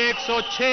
106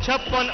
56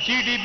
GDP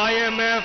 IMF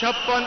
56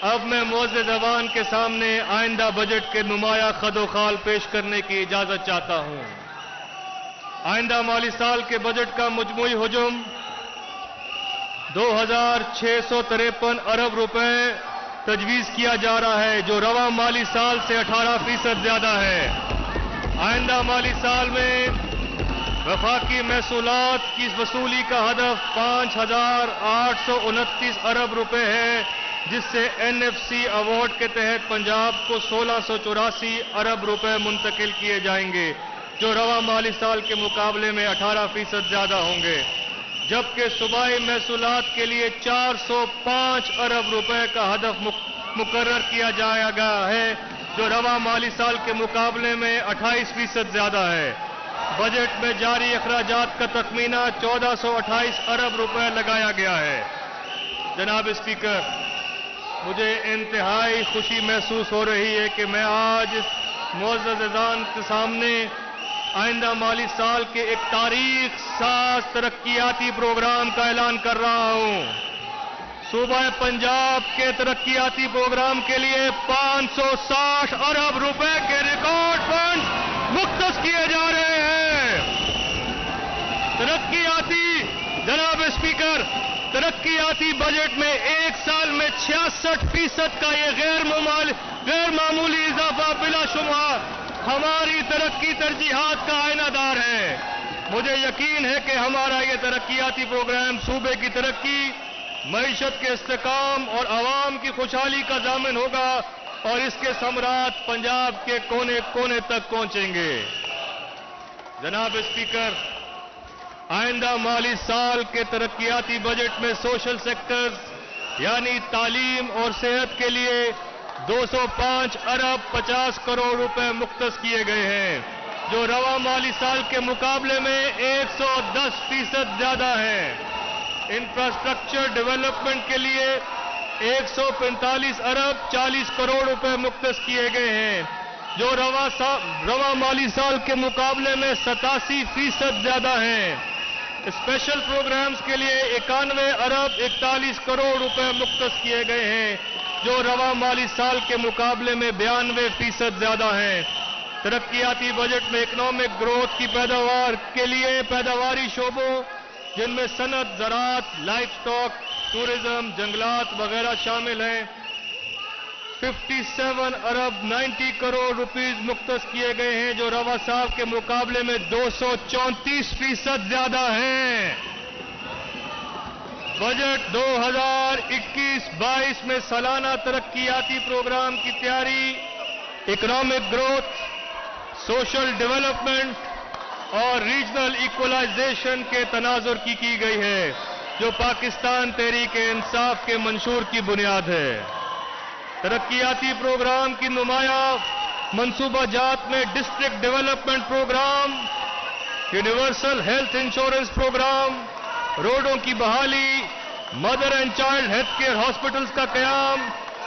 اب میں معزز ایوان کے سامنے آئندہ بجٹ کے نمایاں خد و خال پیش کرنے کی اجازت چاہتا ہوں۔ آئندہ مالی سال کے بجٹ کا مجموعی حجم 2653 ارب روپے تجویز کیا جا رہا ہے، جو رواں مالی سال سے 18% زیادہ ہے۔ آئندہ مالی سال میں وفاقی محصولات کی وصولی کا ہدف 5829 ارب روپے ہے، جس سے NFC ایوارڈ کے تحت پنجاب کو 1684 ارب روپے منتقل کیے جائیں گے، جو رواں مالی سال کے مقابلے میں 18% زیادہ ہوں گے، جبکہ صوبائی محصولات کے لیے 405 ارب روپے کا ہدف مقرر کیا جایا گیا ہے، جو رواں مالی سال کے مقابلے میں 28% زیادہ ہے۔ بجٹ میں جاری اخراجات کا تخمینہ 1428 ارب روپے لگایا گیا ہے۔ جناب اسپیکر، مجھے انتہائی خوشی محسوس ہو رہی ہے کہ میں آج معزز ایوان کے سامنے آئندہ مالی سال کے ایک تاریخ ساز ترقیاتی پروگرام کا اعلان کر رہا ہوں۔ صوبہ پنجاب کے ترقیاتی پروگرام کے لیے 560 ارب روپے کے ریکارڈ فنڈ مختص کیے جا رہے ہیں۔ جناب اسپیکر، ترقیاتی بجٹ میں ایک سال میں 66% کا یہ غیر معمولی اضافہ بلا شبہ ہماری ترقی ترجیحات کا آئینہ دار ہے۔ مجھے یقین ہے کہ ہمارا یہ ترقیاتی پروگرام صوبے کی ترقی، معیشت کے استحکام اور عوام کی خوشحالی کا ضامن ہوگا اور اس کے ثمرات پنجاب کے کونے کونے تک پہنچیں گے۔ جناب اسپیکر، آئندہ مالی سال کے ترقیاتی بجٹ میں سوشل سیکٹرز یعنی تعلیم اور صحت کے لیے 205 ارب 50 کروڑ روپے مختص کیے گئے ہیں، جو رواں مالی سال کے مقابلے میں 110% زیادہ ہے۔ انفراسٹرکچر ڈیولپمنٹ کے لیے 145 ارب 40 کروڑ روپے مختص کیے گئے ہیں، جو رواں مالی سال کے مقابلے میں 87% زیادہ ہیں۔ اسپیشل پروگرامز کے لیے 91 ارب 41 کروڑ روپے مختص کیے گئے ہیں، جو رواں مالی سال کے مقابلے میں 92% زیادہ ہیں۔ ترقیاتی بجٹ میں اکنامک گروتھ کی پیداوار کے لیے پیداواری شعبوں جن میں صنعت، زراعت، لائف سٹاک، ٹورزم، جنگلات وغیرہ شامل ہیں 57 ارب 90 کروڑ روپیز مختص کیے گئے ہیں، جو رواں سال کے مقابلے میں 234% زیادہ ہیں۔ بجٹ 2021-22 میں سالانہ ترقیاتی پروگرام کی تیاری اکنامک گروتھ، سوشل ڈیولپمنٹ اور ریجنل ایکولائزیشن کے تناظر کی گئی ہے، جو پاکستان تحریک انصاف کے منشور کی بنیاد ہے۔ ترقیاتی پروگرام کی نمایاں منصوبہ جات میں district development programme, universal health insurance programme, روڈوں کی بحالی، mother and child health care hospitals کا قیام،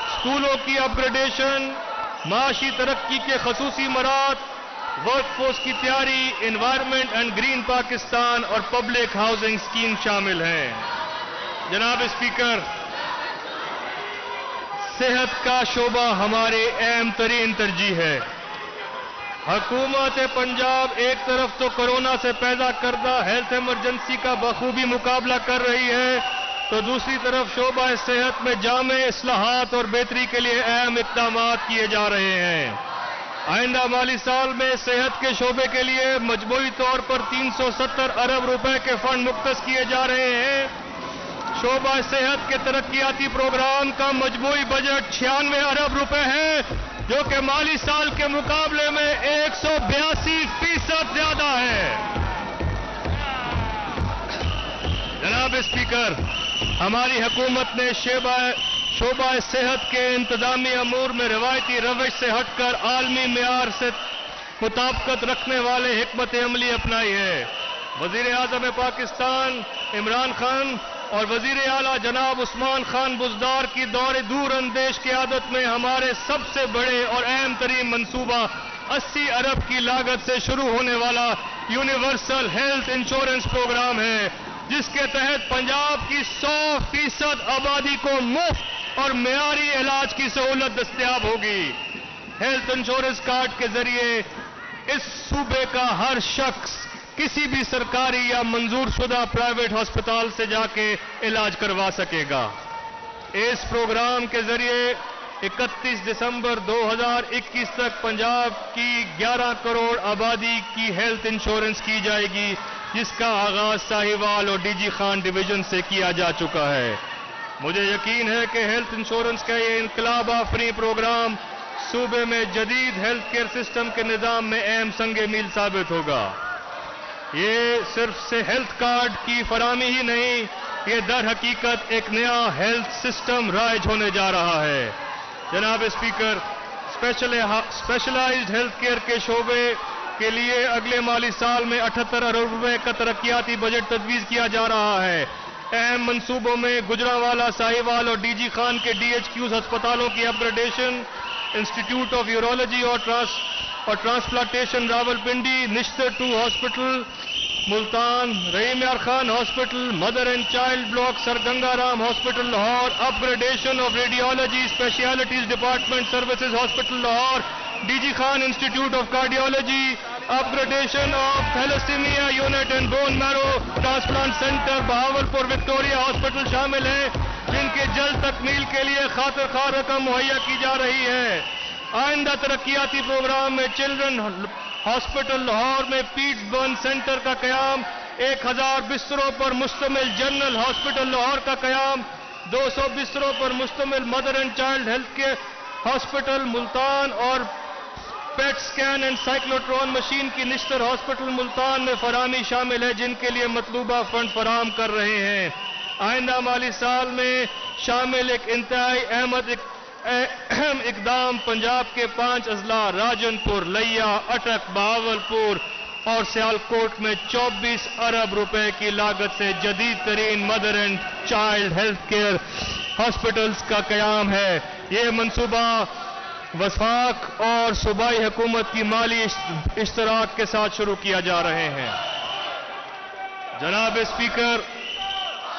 اسکولوں کی اپ گریڈیشن، معاشی ترقی کے خصوصی مراحل، ورک فورس کی تیاری، انوائرمنٹ اینڈ گرین پاکستان اور پبلک ہاؤسنگ اسکیم شامل ہیں۔ جناب اسپیکر، صحت کا شعبہ ہمارے اہم ترین ترجیح ہے۔ حکومت پنجاب ایک طرف تو کورونا سے پیدا کردہ ہیلتھ ایمرجنسی کا بخوبی مقابلہ کر رہی ہے، تو دوسری طرف شعبہ صحت میں جامع اصلاحات اور بہتری کے لیے اہم اقدامات کیے جا رہے ہیں۔ آئندہ مالی سال میں صحت کے شعبے کے لیے مجموعی طور پر 370 ارب روپے کے فنڈ مختص کیے جا رہے ہیں۔ شعبہ صحت کے ترقیاتی پروگرام کا مجموعی بجٹ 96 ارب روپے ہے، جو کہ مالی سال کے مقابلے میں 182% زیادہ ہے۔ جناب اسپیکر، ہماری حکومت نے شعبہ صحت کے انتظامی امور میں روایتی روش سے ہٹ کر عالمی معیار سے مطابقت رکھنے والے حکمت عملی اپنائی ہے۔ وزیر اعظم پاکستان عمران خان اور وزیر اعلیٰ جناب عثمان خان بزدار کی دور اندیش قیادت میں ہمارے سب سے بڑے اور اہم ترین منصوبہ 80 ارب کی لاگت سے شروع ہونے والا یونیورسل ہیلتھ انشورنس پروگرام ہے، جس کے تحت پنجاب کی 100% آبادی کو مفت اور معیاری علاج کی سہولت دستیاب ہوگی۔ ہیلتھ انشورنس کارڈ کے ذریعے اس صوبے کا ہر شخص کسی بھی سرکاری یا منظور شدہ پرائیویٹ ہسپتال سے جا کے علاج کروا سکے گا۔ اس پروگرام کے ذریعے 31 دسمبر 2021 تک پنجاب کی 11 کروڑ آبادی کی ہیلتھ انشورنس کی جائے گی، جس کا آغاز ساہیوال اور ڈی جی خان ڈویژن سے کیا جا چکا ہے۔ مجھے یقین ہے کہ ہیلتھ انشورنس کا یہ انقلاب آفریں پروگرام صوبے میں جدید ہیلتھ کیئر سسٹم کے نظام میں اہم سنگ میل ثابت ہوگا۔ یہ صرف سے ہیلتھ کارڈ کی فراہمی ہی نہیں، یہ در حقیقت ایک نیا ہیلتھ سسٹم رائج ہونے جا رہا ہے۔ جناب اسپیکر، اسپیشلائزڈ ہیلتھ کیئر کے شعبے کے لیے اگلے مالی سال میں 78 ارب روپے کا ترقیاتی بجٹ تجویز کیا جا رہا ہے۔ اہم منصوبوں میں گجرانوالہ، ساہیوال اور ڈی جی خان کے ڈی ایچ کیوز ہسپتالوں کی upgradation, institute of urology اور transplantation Rawalpindi, Nishtar 2 hospital Multan, Rahim Yar Khan hospital, mother and child block sir Ganga Ram hospital Lahore, upgradation of radiology specialties department services hospital Lahore, D G Khan institute of cardiology, upgradation of thalassaemia unit and bone marrow transplant centre Bahawalpur Victoria hospital شامل ہیں، جن کے جلد تکمیل کے لیے خاطر خواہ رقم مہیا کی جا رہی ہے۔ آئندہ ترقیاتی پروگرام میں چلڈرن ہاسپٹل لاہور میں پیٹس برن سینٹر کا قیام، 1000 بستروں پر مشتمل جنرل ہاسپٹل لاہور کا قیام، 200 بستروں پر مشتمل mother and child health care hospital Multan اور پیٹ سکین اینڈ سائیکلوٹرون مشین کی نشتر ہاسپٹل ملتان میں فراہمی شامل ہے، جن کے لیے مطلوبہ فنڈ فراہم کر رہے ہیں۔ آئندہ مالی سال میں شامل ایک انتہائی اہم اقدام پنجاب کے 5 اضلاع راجن پور، لیا، اٹک، بہاولپور اور سیالکوٹ میں 24 ارب روپے کی لاگت سے جدید ترین mother and child health care hospitals کا قیام ہے۔ یہ منصوبہ وفاق اور صوبائی حکومت کی مالی اشتراک کے ساتھ شروع کیا جا رہے ہیں۔ جناب اسپیکر،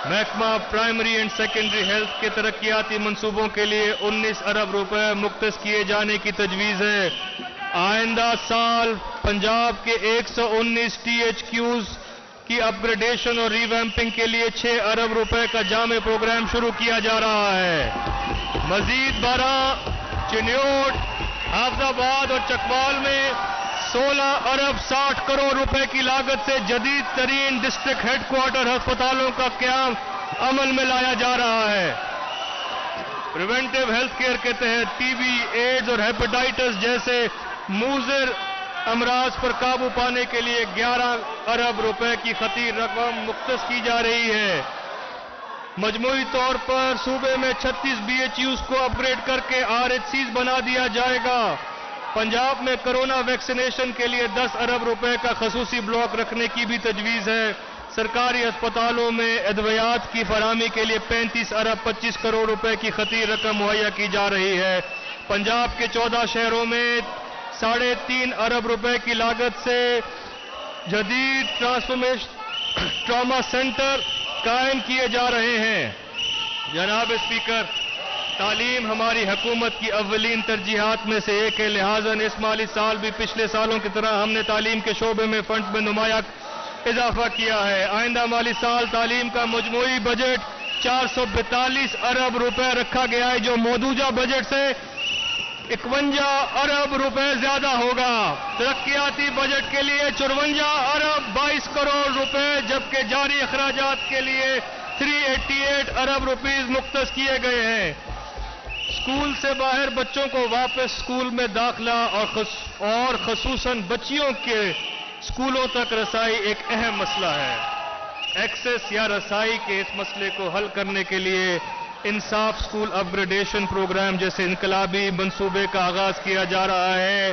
محکمہ پرائمری اینڈ سیکنڈری ہیلتھ کے ترقیاتی منصوبوں کے لیے 19 ارب روپے مختص کیے جانے کی تجویز ہے۔ آئندہ سال پنجاب کے 119 ٹی ایچ کیوز کی اپ گریڈیشن اور ریویمپنگ کے لیے 6 ارب روپے کا جامع پروگرام شروع کیا جا رہا ہے۔ مزید 12 چنیوٹ، حافظ آباد اور چکوال میں 16 ارب 60 کروڑ روپے کی لاگت سے جدید ترین ڈسٹرکٹ ہیڈ کوارٹر ہسپتالوں کا قیام عمل میں لایا جا رہا ہے۔ پریونٹیو ہیلتھ کیئر کے تحت ٹی بی، ایڈز اور ہیپاٹائٹس جیسے مضر امراض پر قابو پانے کے لیے 11 ارب روپے کی خطیر رقم مختص کی جا رہی ہے۔ مجموعی طور پر صوبے میں 36 بی ایچ یوز کو اپ گریڈ کر کے آر ایچ سیز بنا دیا جائے گا۔ پنجاب میں کرونا ویکسینیشن کے لیے 10 ارب روپے کا خصوصی بلاک رکھنے کی بھی تجویز ہے۔ سرکاری ہسپتالوں میں ادویات کی فراہمی کے لیے 35 ارب 25 کروڑ روپے کی خطیر رقم مہیا کی جا رہی ہے۔ پنجاب کے 14 شہروں میں 3.5 ارب روپے کی لاگت سے جدید ٹراما سینٹر قائم کیے جا رہے ہیں۔ جناب اسپیکر، تعلیم ہماری حکومت کی اولین ترجیحات میں سے ایک ہے، لہٰذا اس مالی سال بھی پچھلے سالوں کی طرح ہم نے تعلیم کے شعبے میں فنڈز میں نمایاں اضافہ کیا ہے۔ آئندہ مالی سال تعلیم کا مجموعی بجٹ 442 ارب روپے رکھا گیا ہے، جو موجودہ بجٹ سے 51 ارب روپے زیادہ ہوگا۔ ترقیاتی بجٹ کے لیے 54 ارب 22 کروڑ روپے، جبکہ جاری اخراجات کے لیے 388 ارب روپیز مختص کیے گئے ہیں۔ اسکول سے باہر بچوں کو واپس اسکول میں داخلہ اور خصوصاً بچیوں کے اسکولوں تک رسائی ایک اہم مسئلہ ہے۔ ایکسیس یا رسائی کے اس مسئلے کو حل کرنے کے لیے انصاف اسکول اپ گریڈیشن پروگرام جیسے انقلابی منصوبے کا آغاز کیا جا رہا ہے،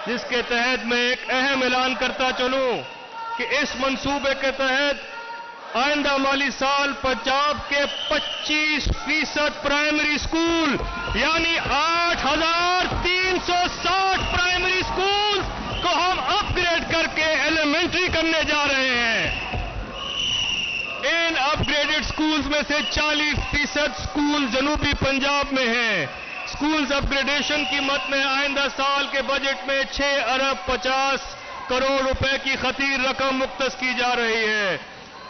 جس کے تحت میں ایک اہم اعلان کرتا چلوں کہ اس منصوبے کے تحت آئندہ مالی سال پنجاب کے 25% پرائمری اسکول یعنی 8360 پرائمری اسکول کو ہم اپ گریڈ کر کے ایلیمنٹری کرنے جا رہے ہیں۔ ان اپ گریڈ ایڈڈ سکولز میں سے 40% سکول جنوبی پنجاب میں ہیں. سکولز اپ گریڈیشن کی مد میں آئندہ سال کے بجٹ میں 6 ارب 50 کروڑ روپے کی خطیر رقم مختص کی جا رہی ہے.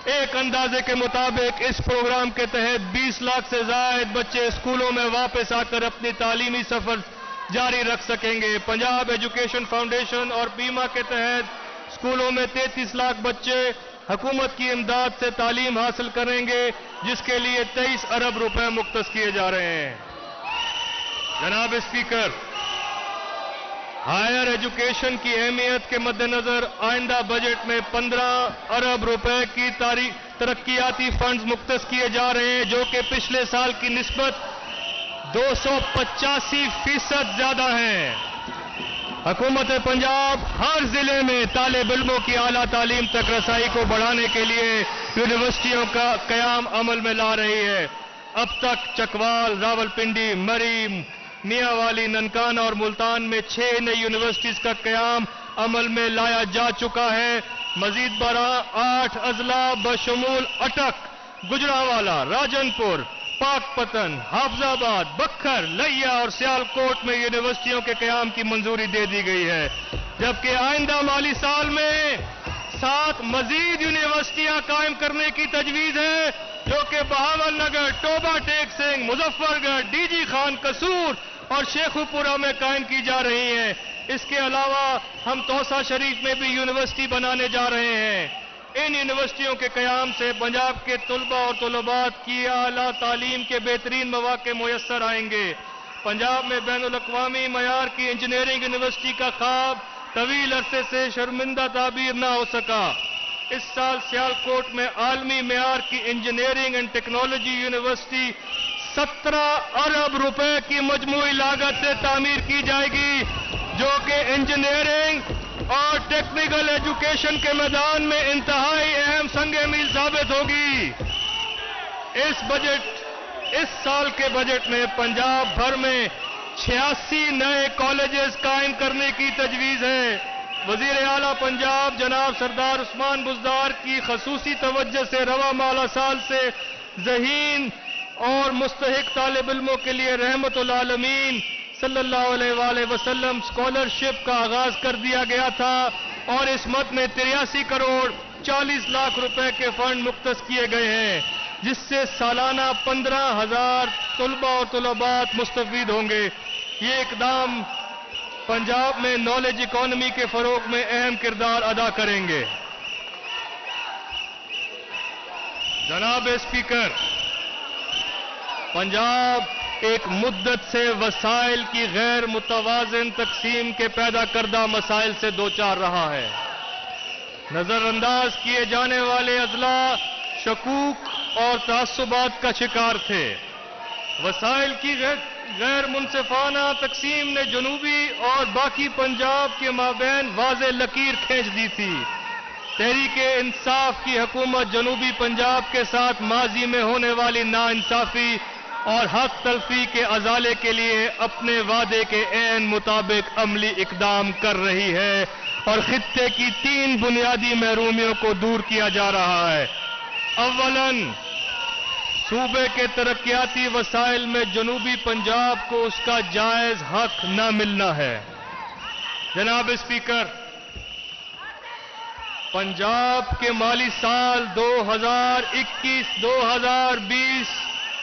ایک اندازے کے مطابق اس پروگرام کے تحت 20 لاکھ سے زائد بچے اسکولوں میں واپس آ کر اپنی تعلیمی سفر جاری رکھ سکیں گے. پنجاب ایجوکیشن فاؤنڈیشن اور بیما کے تحت اسکولوں میں 33 لاکھ بچے حکومت کی امداد سے تعلیم حاصل کریں گے، جس کے لیے 23 ارب روپے مختص کیے جا رہے ہیں. جناب اسپیکر، ہائر ایجوکیشن کی اہمیت کے مد نظر آئندہ بجٹ میں 15 ارب روپے کی ترقیاتی فنڈز مختص کیے جا رہے ہیں، جو کہ پچھلے سال کی نسبت 285% زیادہ ہیں. حکومت پنجاب ہر ضلع میں طالب علموں کی اعلیٰ تعلیم تک رسائی کو بڑھانے کے لیے یونیورسٹیوں کا قیام عمل میں لا رہی ہے. اب تک چکوال، راولپنڈی، مری، میاں والی، ننکانہ اور ملتان میں 6 نئی یونیورسٹیز کا قیام عمل میں لایا جا چکا ہے. مزید برآں 8 اضلاع بشمول اٹک، گجرانوالہ، راجن پور، پاک پتن، حافظ آباد، بکھر، لیا اور سیال کوٹ میں یونیورسٹیوں کے قیام کی منظوری دے دی گئی ہے. جبکہ آئندہ مالی سال میں 7 مزید یونیورسٹیاں قائم کرنے کی تجویز ہے، جو کہ بہاول نگر، ٹوبہ ٹیک سنگھ، مظفر گڑھ، ڈی جی خان، قصور اور شیخو پورہ میں قائم کی جا رہی ہیں. اس کے علاوہ ہم توسا شریف میں بھی یونیورسٹی بنانے جا رہے ہیں. ان یونیورسٹیوں کے قیام سے پنجاب کے طلباء اور طلبات کی اعلیٰ تعلیم کے بہترین مواقع میسر آئیں گے. پنجاب میں بین الاقوامی معیار کی انجینئرنگ یونیورسٹی کا خواب طویل عرصے سے شرمندہ تعبیر نہ ہو سکا. اس سال سیال کوٹ میں عالمی معیار کی انجینئرنگ اینڈ ٹیکنالوجی یونیورسٹی 17 ارب روپے کی مجموعی لاگت سے تعمیر کی جائے گی، جو کہ انجینئرنگ اور ٹیکنیکل ایجوکیشن کے میدان میں انتہائی اہم سنگ میل ثابت ہوگی. اس سال کے بجٹ میں پنجاب بھر میں 86 نئے کالجز قائم کرنے کی تجویز ہے. وزیر اعلیٰ پنجاب جناب سردار عثمان بزدار کی خصوصی توجہ سے رواں مالی سال سے ذہین اور مستحق طالب علموں کے لیے رحمت العالمین صلی اللہ علیہ وآلہ وسلم اسکالرشپ کا آغاز کر دیا گیا تھا، اور اس مد میں 83 کروڑ 40 لاکھ روپے کے فنڈ مختص کیے گئے ہیں، جس سے سالانہ 15,000 طلباء اور طلبات مستفید ہوں گے. یہ اقدام پنجاب میں نالج اکانومی کے فروغ میں اہم کردار ادا کریں گے. جناب اسپیکر، پنجاب ایک مدت سے وسائل کی غیر متوازن تقسیم کے پیدا کردہ مسائل سے دوچار رہا ہے. نظر انداز کیے جانے والے اضلاع شکوک اور تعصبات کا شکار تھے. وسائل کی غیر منصفانہ تقسیم نے جنوبی اور باقی پنجاب کے مابین واضح لکیر کھینچ دی تھی. تحریک انصاف کی حکومت جنوبی پنجاب کے ساتھ ماضی میں ہونے والی ناانصافی اور حق تلفی کے ازالے کے لیے اپنے وعدے کے عین مطابق عملی اقدام کر رہی ہے، اور خطے کی 3 بنیادی محرومیوں کو دور کیا جا رہا ہے. اولاً، صوبے کے ترقیاتی وسائل میں جنوبی پنجاب کو اس کا جائز حق نہ ملنا ہے. جناب اسپیکر، پنجاب کے مالی سال 2021-2020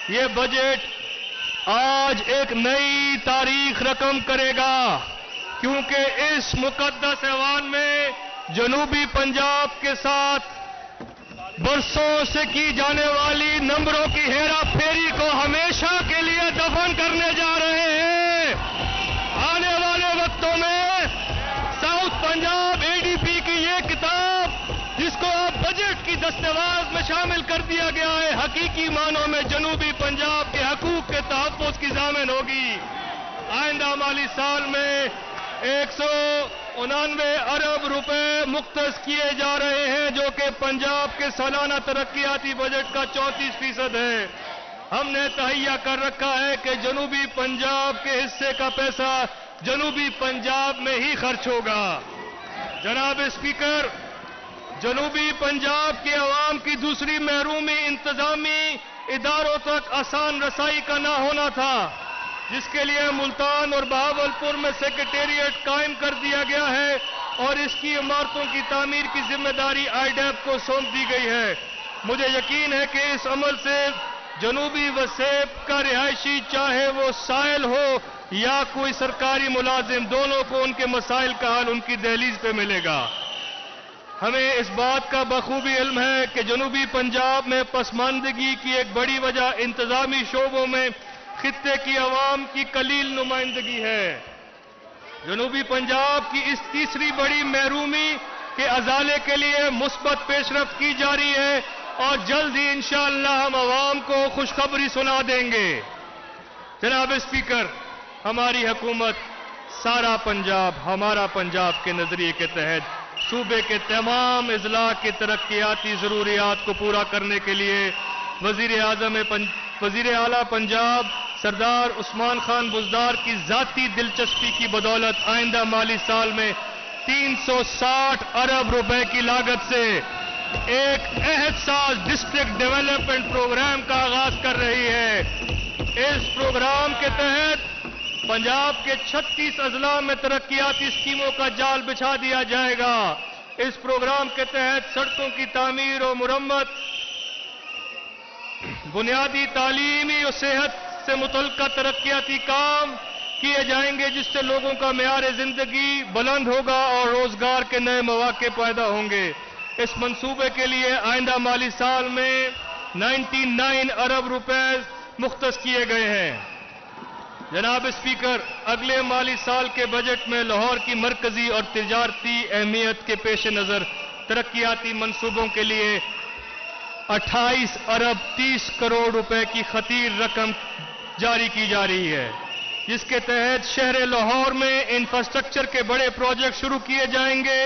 یہ بجٹ آج ایک نئی تاریخ رقم کرے گا، کیونکہ اس مقدس ایوان میں جنوبی پنجاب کے ساتھ برسوں سے کی جانے والی نمبروں کی ہیرا پھیری کو ہمیشہ کے لیے دفن کرنے جا رہے ہیں. آنے والے وقتوں میں ساؤتھ پنجاب اے ڈی پی کی یہ کتاب، جس کو اب بجٹ کی دستاویز میں شامل کر دیا گیا ہے، حقیقی معنوں میں جنوبی پنجاب کے حقوق کے تحفظ کی ضامن ہوگی. آئندہ مالی سال میں 189 ارب روپے مختص کیے جا رہے ہیں، جو کہ پنجاب کے سالانہ ترقیاتی بجٹ کا 34% ہے. ہم نے تہیہ کر رکھا ہے کہ جنوبی پنجاب کے حصے کا پیسہ جنوبی پنجاب میں ہی خرچ ہوگا. جناب اسپیکر، جنوبی پنجاب کے عوام کی دوسری محرومی انتظامی اداروں تک آسان رسائی کا نہ ہونا تھا، جس کے لیے ملتان اور بہاولپور میں سیکریٹریٹ قائم کر دیا گیا ہے اور اس کی عمارتوں کی تعمیر کی ذمہ داری IDEP کو سونپ دی گئی ہے۔ مجھے یقین ہے کہ اس عمل سے جنوبی وسیب کا رہائشی، چاہے وہ سائل ہو یا کوئی سرکاری ملازم، دونوں کو ان کے مسائل کا حل ان کی دہلیز پہ ملے گا۔ ہمیں اس بات کا بخوبی علم ہے کہ جنوبی پنجاب میں پسماندگی کی ایک بڑی وجہ انتظامی شعبوں میں خطے کی عوام کی قلیل نمائندگی ہے۔ جنوبی پنجاب کی اس تیسری بڑی محرومی کے ازالے کے لیے مثبت پیش رفت کی جا رہی ہے اور جلد ہی انشاءاللہ ہم عوام کو خوشخبری سنا دیں گے۔ جناب اسپیکر، ہماری حکومت سارا پنجاب ہمارا پنجاب کے نظریے کے تحت صوبے کے تمام اضلاع کی ترقیاتی ضروریات کو پورا کرنے کے لیے وزیر اعلیٰ پنجاب سردار عثمان خان بزدار کی ذاتی دلچسپی کی بدولت آئندہ مالی سال میں 360 ارب روپے کی لاگت سے ایک عہد ساز ڈسٹرکٹ ڈیولپمنٹ پروگرام کا آغاز کر رہی ہے۔ اس پروگرام کے تحت پنجاب کے 36 اضلاع میں ترقیاتی اسکیموں کا جال بچھا دیا جائے گا۔ اس پروگرام کے تحت سڑکوں کی تعمیر و مرمت، بنیادی تعلیمی اور صحت سے متعلقہ ترقیاتی کام کیے جائیں گے، جس سے لوگوں کا معیار زندگی بلند ہوگا اور روزگار کے نئے مواقع پیدا ہوں گے۔ اس منصوبے کے لیے آئندہ مالی سال میں 99 ارب روپے مختص کیے گئے ہیں۔ جناب اسپیکر، اگلے مالی سال کے بجٹ میں لاہور کی مرکزی اور تجارتی اہمیت کے پیش نظر ترقیاتی منصوبوں کے لیے 28 ارب 30 کروڑ روپے کی خطیر رقم جاری کی جا رہی ہے، جس کے تحت شہر لاہور میں انفراسٹرکچر کے بڑے پروجیکٹ شروع کیے جائیں گے۔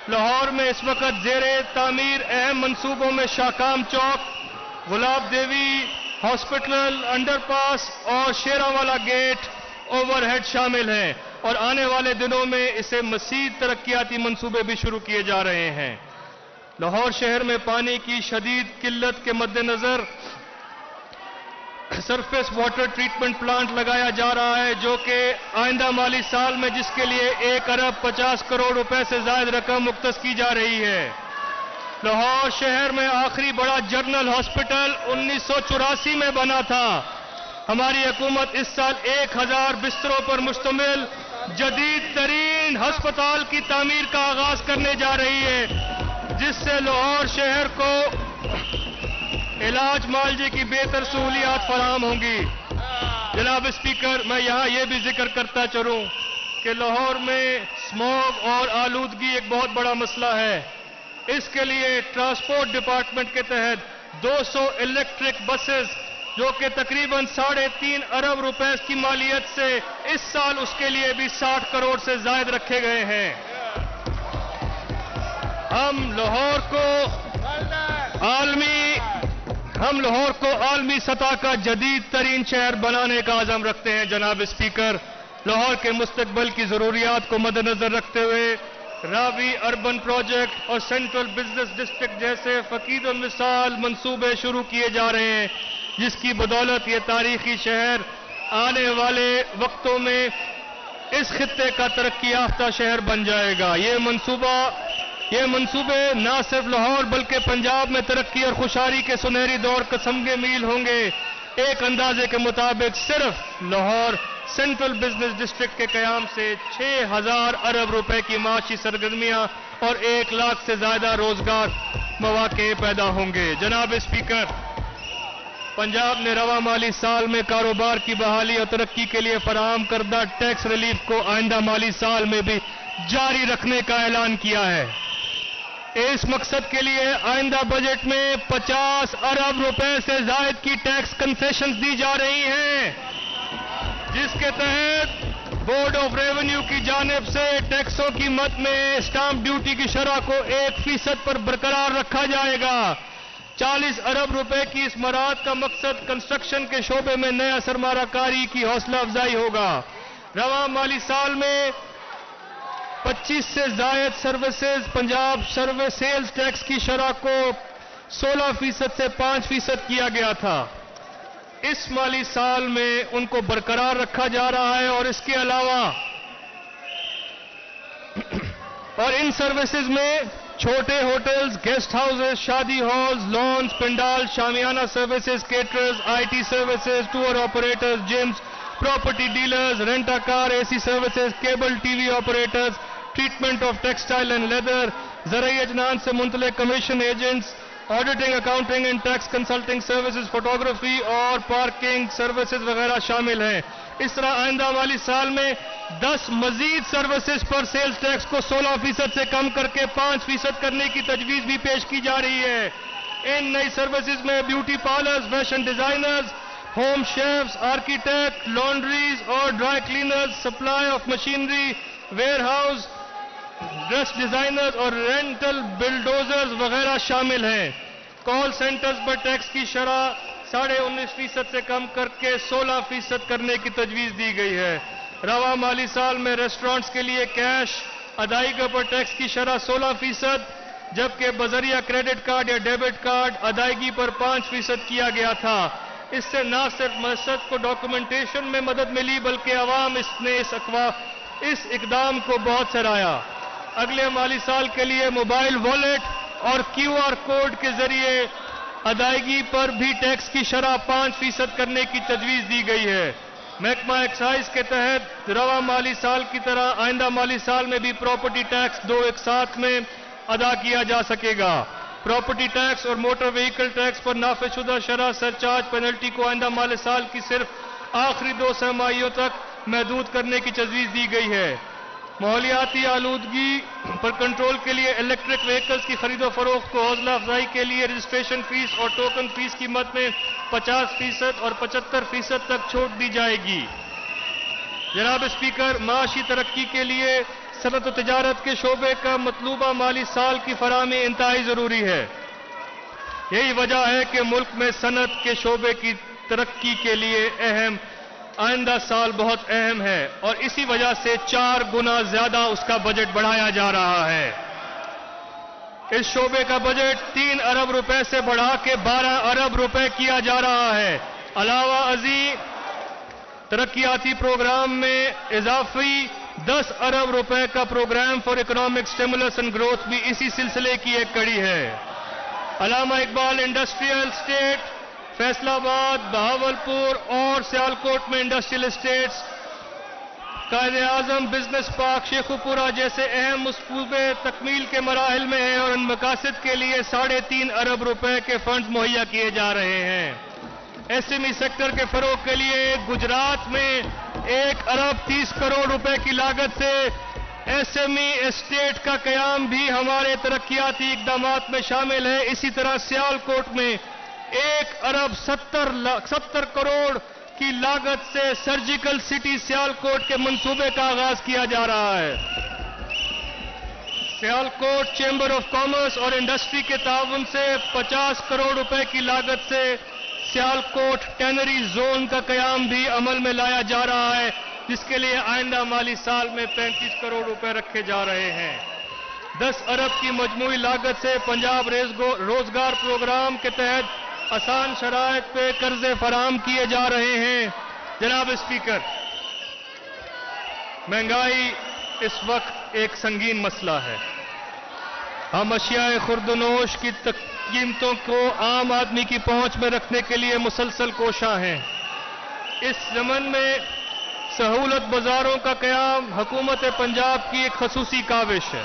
لاہور میں اس وقت زیر تعمیر اہم منصوبوں میں شاکام چوک، گلاب دیوی ہاسپٹل، انڈر پاس اور شیراوالا گیٹ اوور ہیڈ شامل ہیں، اور آنے والے دنوں میں اسے مزید ترقیاتی منصوبے بھی شروع کیے جا رہے ہیں۔ لاہور شہر میں پانی کی شدید قلت کے مد نظر سرفیس واٹر ٹریٹمنٹ پلانٹ لگایا جا رہا ہے، جو کہ آئندہ مالی سال میں جس کے لیے 1 ارب 50 کروڑ روپے سے زائد رقم مختص کی جا رہی ہے۔ لاہور شہر میں آخری بڑا جنرل ہاسپٹل 1984 میں بنا تھا۔ ہماری حکومت اس سال 1000 بستروں پر مشتمل جدید ترین ہسپتال کی تعمیر کا آغاز کرنے جا رہی ہے، جس سے لاہور شہر کو علاج معالجے کی بہتر سہولیات فراہم ہوں گی۔ جناب اسپیکر، میں یہاں یہ بھی ذکر کرتا چلوں کہ لاہور میں اسموگ اور آلودگی ایک بہت بڑا مسئلہ ہے۔ اس کے لیے ٹرانسپورٹ ڈپارٹمنٹ کے تحت 200 الیکٹرک بسز، جو کہ تقریباً 3.5 ارب روپے کی مالیت سے اس سال اس کے لیے بھی 60 کروڑ سے زائد رکھے گئے ہیں۔ ہم لاہور کو عالمی سطح کا جدید ترین شہر بنانے کا عزم رکھتے ہیں۔ جناب اسپیکر، لاہور کے مستقبل کی ضروریات کو مد نظر رکھتے ہوئے راوی اربن پروجیکٹ اور سینٹرل بزنس ڈسٹرکٹ جیسے فقید المثال منصوبے شروع کیے جا رہے ہیں، جس کی بدولت یہ تاریخی شہر آنے والے وقتوں میں اس خطے کا ترقی یافتہ شہر بن جائے گا۔ یہ منصوبے نہ صرف لاہور بلکہ پنجاب میں ترقی اور خوشحالی کے سنہری دور کا سنگ میل ہوں گے۔ ایک اندازے کے مطابق صرف لاہور سینٹرل بزنس ڈسٹرکٹ کے قیام سے 6000 ارب روپے کی معاشی سرگرمیاں اور 1 لاکھ سے زیادہ روزگار مواقع پیدا ہوں گے۔ جناب اسپیکر، پنجاب نے رواں مالی سال میں کاروبار کی بحالی اور ترقی کے لیے فراہم کردہ ٹیکس ریلیف کو آئندہ مالی سال میں بھی جاری رکھنے کا اعلان کیا ہے۔ اس مقصد کے لیے آئندہ بجٹ میں 50 ارب روپے سے زائد کی ٹیکس کنسیشنز دی جا رہی ہیں، جس کے تحت بورڈ آف ریونیو کی جانب سے ٹیکسوں کی مد میں اسٹامپ ڈیوٹی کی شرح کو 1% پر برقرار رکھا جائے گا۔ 40 ارب روپے کی اس مراعات کا مقصد کنسٹرکشن کے شعبے میں نیا سرمایہ کاری کی حوصلہ افزائی ہوگا۔ رواں مالی سال میں 25 سے زائد services Punjab service sales tax کی شرح کو 16% سے 5% کیا گیا تھا. اس مالی سال میں ان کو برقرار رکھا جا رہا ہے اور اس کے علاوہ اور ان سروسز میں چھوٹے ہوٹلز، گیسٹ ہاؤسز، شادی ہالز، لانز، پنڈال، shamiana services, caterers, I T services, tour operators, gyms, property dealers, rent a car, A C services, cable T V operators, treatment of textile and leather, زرعی اجناس سے منسلک commission agents, auditing, accounting and tax consulting services, photography اور parking services وغیرہ شامل ہیں. اس طرح آئندہ مالی سال میں 10 مزید سروسز پر سیلز ٹیکس کو 16% سے کم کر کے 5% کرنے کی تجویز بھی پیش کی جا رہی ہے. ان نئی سروسز میں beauty parlours, fashion designers, home chefs, architect, laundries اور dry cleaners, supply of machinery, warehouse, dress designers اور رینٹل بلڈوزرز وغیرہ شامل ہیں. کال سینٹرز پر ٹیکس کی شرح 19.5% سے کم کر کے 16% کرنے کی تجویز دی گئی ہے. رواں مالی سال میں ریسٹورانٹس کے لیے کیش ادائیگی پر ٹیکس کی شرح 16%، جبکہ بذریعہ کریڈٹ کارڈ یا ڈیبٹ کارڈ ادائیگی پر 5% کیا گیا تھا. اس سے نہ صرف معیشت کو ڈاکومنٹیشن میں مدد ملی بلکہ عوام نے اس اقدام کو بہت سراہا. اگلے مالی سال کے لیے موبائل والیٹ اور کیو آر کوڈ کے ذریعے ادائیگی پر بھی ٹیکس کی شرح 5% کرنے کی تجویز دی گئی ہے. محکمہ ایکسائز کے تحت رواں مالی سال کی طرح آئندہ مالی سال میں بھی پراپرٹی ٹیکس 2 ایک ساتھ میں ادا کیا جا سکے گا. پراپرٹی ٹیکس اور موٹر وہیکل ٹیکس پر نافذ شدہ شرح سرچارج پینلٹی کو آئندہ مالی سال کی صرف آخری 2 سرمائیوں تک محدود کرنے کی تجویز دی گئی ہے. ماحولیاتی آلودگی پر کنٹرول کے لیے الیکٹرک وہیکلز کی خرید و فروخت کو حوصلہ افزائی کے لیے رجسٹریشن فیس اور ٹوکن فیس کی قیمت میں 50% اور 75% تک چھوٹ دی جائے گی. جناب اسپیکر، معاشی ترقی کے لیے صنعت و تجارت کے شعبے کا مطلوبہ مالی سال کی فراہمی انتہائی ضروری ہے. یہی وجہ ہے کہ ملک میں صنعت کے شعبے کی ترقی کے لیے آئندہ سال بہت اہم ہے اور اسی وجہ سے 4 گنا زیادہ اس کا بجٹ بڑھایا جا رہا ہے. اس شعبے کا بجٹ 3 ارب روپے سے بڑھا کے 12 ارب روپے کیا جا رہا ہے. علاوہ ازیں ترقیاتی پروگرام میں اضافی 10 ارب روپے کا programme for economic stimulus and growth بھی اسی سلسلے کی ایک کڑی ہے. علامہ اقبال انڈسٹریل اسٹیٹ، فیصلہ آباد، بہاولپور اور سیالکوٹ میں industrial status, Quaid Azam business park Sheikhupura جیسے اہم منصوبے تکمیل کے مراحل میں ہیں اور ان مقاصد کے لیے 3.5 ارب روپے کے فنڈز مہیا کیے جا رہے ہیں. ایس ایم ای سیکٹر کے فروغ کے لیے گجرات میں 1 ارب 30 کروڑ روپے کی لاگت سے ایس ایم ای اسٹیٹ کا قیام بھی ہمارے ترقیاتی اقدامات میں شامل ہے. اسی طرح سیالکوٹ میں 1 ارب 70 کروڑ کی لاگت سے سرجیکل سٹی سیالکوٹ کے منصوبے کا آغاز کیا جا رہا ہے. سیالکوٹ چیمبر آف کامرس اور انڈسٹری کے تعاون سے 50 کروڑ روپے کی لاگت سے سیالکوٹ ٹینری زون کا قیام بھی عمل میں لایا جا رہا ہے، جس کے لیے آئندہ مالی سال میں 35 کروڑ روپے رکھے جا رہے ہیں. 10 ارب کی مجموعی لاگت سے پنجاب روزگار پروگرام کے تحت آسان شرائط پہ قرضے فراہم کیے جا رہے ہیں. جناب اسپیکر، مہنگائی اس وقت ایک سنگین مسئلہ ہے. ہم اشیاء خوردونوش کی قیمتوں کو عام آدمی کی پہنچ میں رکھنے کے لیے مسلسل کوشاں ہیں. اس ضمن میں سہولت بازاروں کا قیام حکومت پنجاب کی ایک خصوصی کاوش ہے.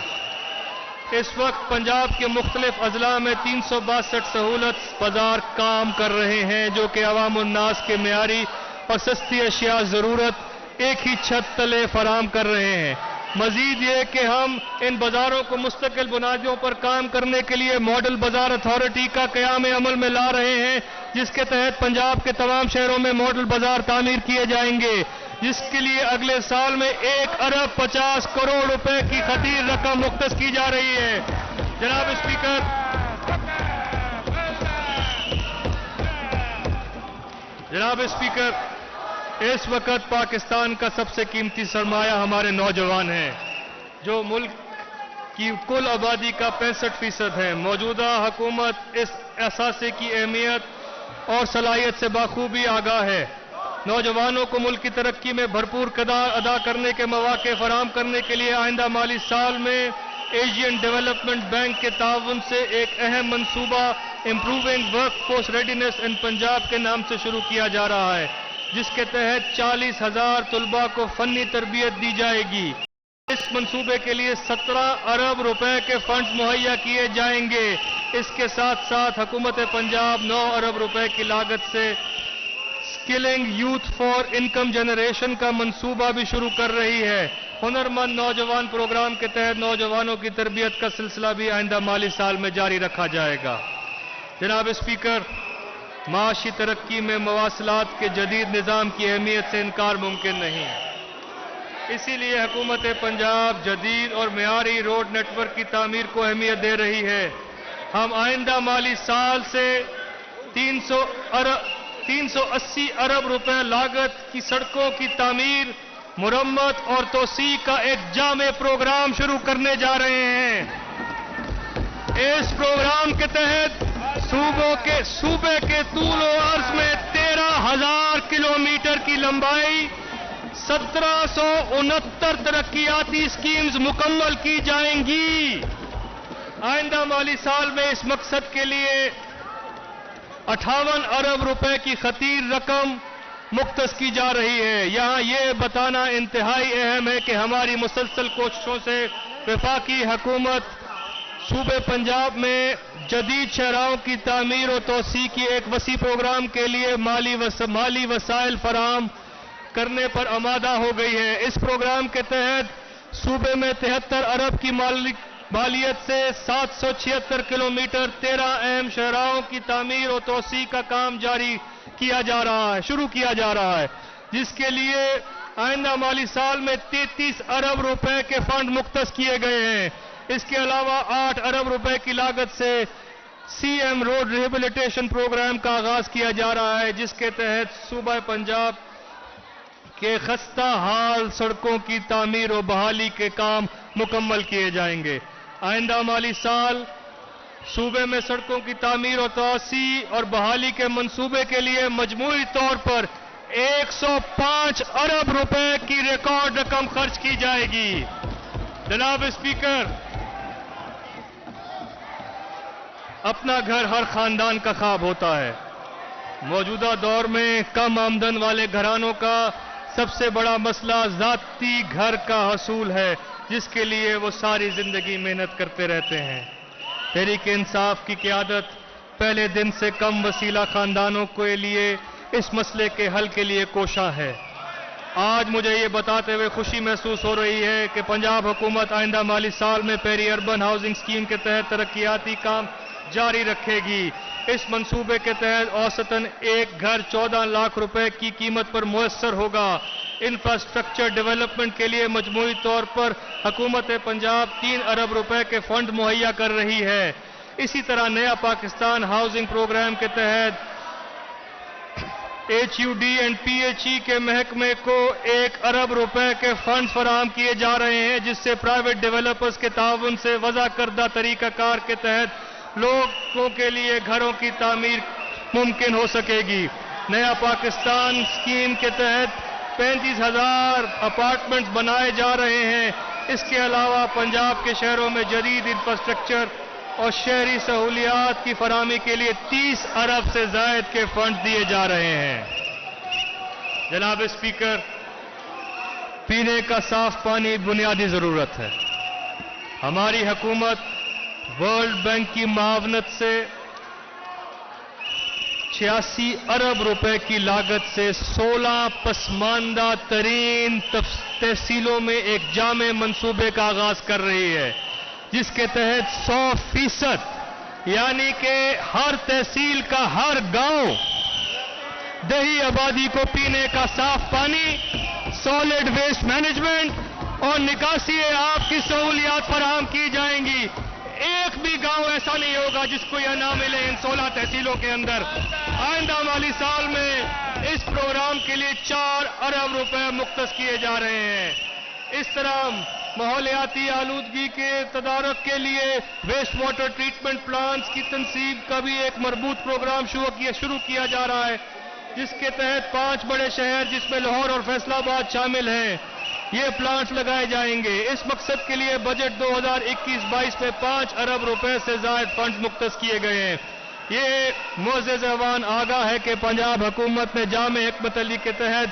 اس وقت پنجاب کے مختلف اضلاع میں 362 سہولت بازار کام کر رہے ہیں، جو کہ عوام الناس کے معیاری اور سستی اشیاء ضرورت ایک ہی چھت تلے فراہم کر رہے ہیں. مزید یہ کہ ہم ان بازاروں کو مستقل بنیادوں پر کام کرنے کے لیے ماڈل بازار اتھارٹی کا قیام عمل میں لا رہے ہیں، جس کے تحت پنجاب کے تمام شہروں میں ماڈل بازار تعمیر کیے جائیں گے، جس کے لیے اگلے سال میں 1 ارب 50 کروڑ روپے کی خطیر رقم مختص کی جا رہی ہے. جناب اسپیکر، اس وقت پاکستان کا سب سے قیمتی سرمایہ ہمارے نوجوان ہیں، جو ملک کی کل آبادی کا 65% ہے۔ موجودہ حکومت اس اثاثے کی اہمیت اور صلاحیت سے بخوبی آگاہ ہے۔ نوجوانوں کو ملک کی ترقی میں بھرپور کردار ادا کرنے کے مواقع فراہم کرنے کے لیے آئندہ مالی سال میں ایشین ڈیولپمنٹ بینک کے تعاون سے ایک اہم منصوبہ امپروونگ ورک فورس ریڈینس ان پنجاب کے نام سے شروع کیا جا رہا ہے، جس کے تحت 40,000 طلباء کو فنی تربیت دی جائے گی۔ اس منصوبے کے لیے 17 ارب روپے کے فنڈز مہیا کیے جائیں گے۔ اس کے ساتھ ساتھ حکومت پنجاب 9 ارب روپے کی لاگت سے skilling youth for income generation کا منصوبہ بھی شروع کر رہی ہے۔ ہنرمند نوجوان پروگرام کے تحت نوجوانوں کی تربیت کا سلسلہ بھی آئندہ مالی سال میں جاری رکھا جائے گا۔ جناب اسپیکر، معاشی ترقی میں مواصلات کے جدید نظام کی اہمیت سے انکار ممکن نہیں ہے۔ اسی لیے حکومت پنجاب جدید اور معیاری روڈ نیٹ ورک کی تعمیر کو اہمیت دے رہی ہے۔ ہم آئندہ مالی سال سے 380 ارب روپے لاگت کی سڑکوں کی تعمیر، مرمت اور توسیع کا ایک جامع پروگرام شروع کرنے جا رہے ہیں۔ اس پروگرام کے تحت صوبے کے طول و عرض میں 13,000 کلومیٹر کی لمبائی 1769 ترقیاتی اسکیمز مکمل کی جائیں گی۔ آئندہ مالی سال میں اس مقصد کے لیے 58 ارب روپے کی خطیر رقم مختص کی جا رہی ہے۔ یہاں یہ بتانا انتہائی اہم ہے کہ ہماری مسلسل کوششوں سے وفاقی حکومت صوبے پنجاب میں جدید شاہراہوں کی تعمیر و توسیع کی ایک وسیع پروگرام کے لیے مالی وسائل فراہم کرنے پر آمادہ ہو گئی ہے۔ اس پروگرام کے تحت صوبے میں 73 ارب کی مالیت سے 776 کلومیٹر 13 اہم شاہراہوں کی تعمیر و توسیع کا کام شروع کیا جا رہا ہے، جس کے لیے آئندہ مالی سال میں 33 ارب روپے کے فنڈ مختص کیے گئے ہیں۔ اس کے علاوہ 8 ارب روپے کی لاگت سے C M road rehabilitation programme کا آغاز کیا جا رہا ہے، جس کے تحت صوبہ پنجاب کے خستہ حال سڑکوں کی تعمیر و بحالی کے کام مکمل کیے جائیں گے۔ آئندہ مالی سال صوبے میں سڑکوں کی تعمیر و توسیع اور بحالی کے منصوبے کے لیے مجموعی طور پر 105 ارب روپے کی ریکارڈ رقم خرچ کی جائے گی۔ جناب اسپیکر، اپنا گھر ہر خاندان کا خواب ہوتا ہے۔ موجودہ دور میں کم آمدن والے گھرانوں کا سب سے بڑا مسئلہ ذاتی گھر کا حصول ہے، جس کے لیے وہ ساری زندگی محنت کرتے رہتے ہیں۔ تحریک انصاف کی قیادت پہلے دن سے کم وسیلہ خاندانوں کے لیے اس مسئلے کے حل کے لیے کوشاں ہے۔ آج مجھے یہ بتاتے ہوئے خوشی محسوس ہو رہی ہے کہ پنجاب حکومت آئندہ مالی سال میں پیری اربن ہاؤسنگ اسکیم کے تحت ترقیاتی کام جاری رکھے گی۔ اس منصوبے کے تحت اوسطاً ایک گھر 14 لاکھ روپے کی قیمت پر میسر ہوگا۔ انفراسٹرکچر ڈیولپمنٹ کے لیے مجموعی طور پر حکومت پنجاب 3 ارب روپے کے فنڈ مہیا کر رہی ہے۔ اسی طرح نیا پاکستان ہاؤسنگ پروگرام کے تحت H U D and P H E کے محکمے کو 1 ارب روپے کے فنڈ فراہم کیے جا رہے ہیں، جس سے پرائیویٹ ڈیولپرز کے تعاون سے وضع کردہ طریقہ کار کے تحت لوگوں کے لیے گھروں کی تعمیر ممکن ہو سکے گی۔ نیا پاکستان اسکیم کے تحت 35,000 اپارٹمنٹس بنائے جا رہے ہیں۔ اس کے علاوہ پنجاب کے شہروں میں جدید انفراسٹرکچر اور شہری سہولیات کی فراہمی کے لیے 30 ارب سے زائد کے فنڈ دیے جا رہے ہیں۔ جناب اسپیکر، پینے کا صاف پانی بنیادی ضرورت ہے۔ ہماری حکومت ورلڈ بینک کی معاونت سے 86 ارب روپے کی لاگت سے 16 پسماندہ ترین تحصیلوں میں ایک جامع منصوبے کا آغاز کر رہی ہے، جس کے تحت 100% یعنی کہ ہر تحصیل کا ہر گاؤں دیہی آبادی کو پینے کا صاف پانی، سالڈ ویسٹ مینجمنٹ اور نکاسی آب کی سہولیات فراہم کی جائیں گی۔ ایک بھی گاؤں ایسا نہیں ہوگا جس کو یہ نہ ملے ان 16 تحصیلوں کے اندر۔ آئندہ مالی سال میں اس پروگرام کے لیے 4 ارب روپے مختص کیے جا رہے ہیں۔ اس طرح ماحولیاتی آلودگی کے تدارک کے لیے ویسٹ واٹر ٹریٹمنٹ پلانٹس کی تنصیب کا بھی ایک مربوط پروگرام شروع کیا جا رہا ہے، جس کے تحت 5 بڑے شہر جس میں لاہور اور فیصل آباد شامل ہیں یہ پلانٹس لگائے جائیں گے۔ اس مقصد کے لیے بجٹ 2021-22 میں 5 ارب روپے سے زائد فنڈز مختص کیے گئے ہیں۔ یہ معزز ایوان آگاہ ہے کہ پنجاب حکومت نے جامع حکمت علی کے تحت